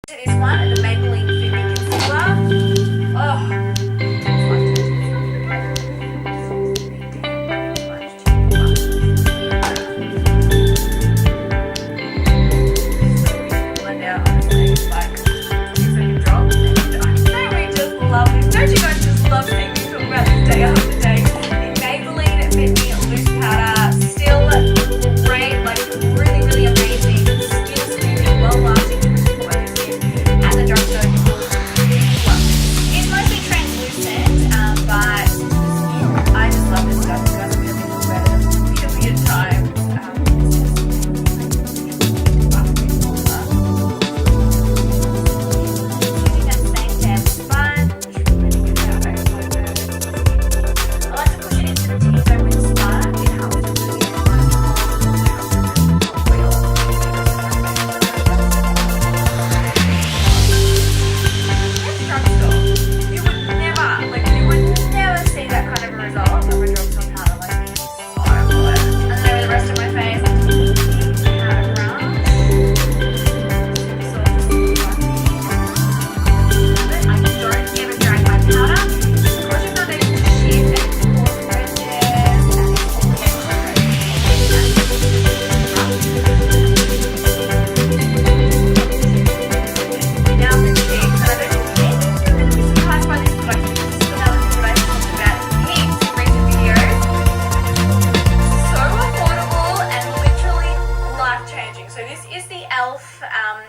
This one, the Maybelline Fit Concealer. Oh. Don't you guys just love seeing me talk about this day after day? The Maybelline Fit Me Loose Powder, still great, like really, really amazing, skin smoothing, well lasting, at the drugstore. It's mostly translucent, but I just love this stuff. You guys are really good at it. Weird time.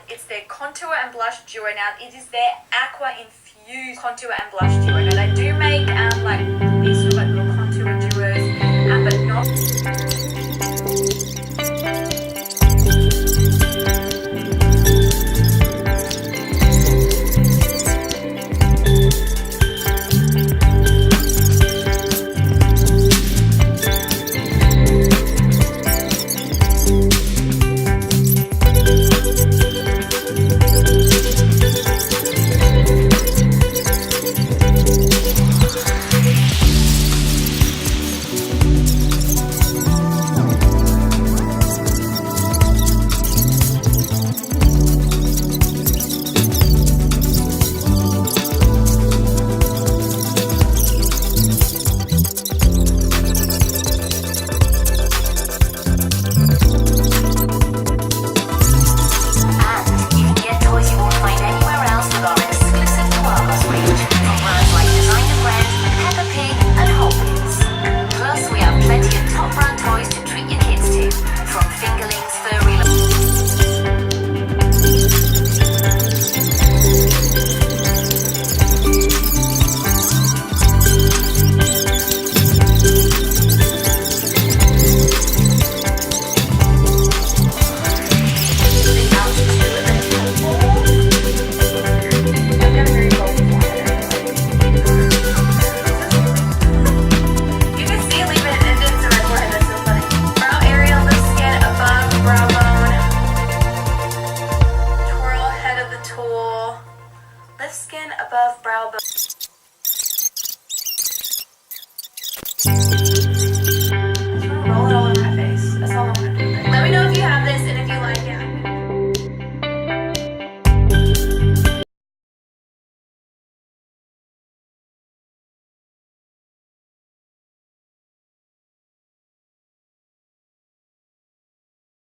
It's their contour and blush duo. Now it is their aqua infused contour and blush duo. Now they do make like these sort of like little contour duos, but not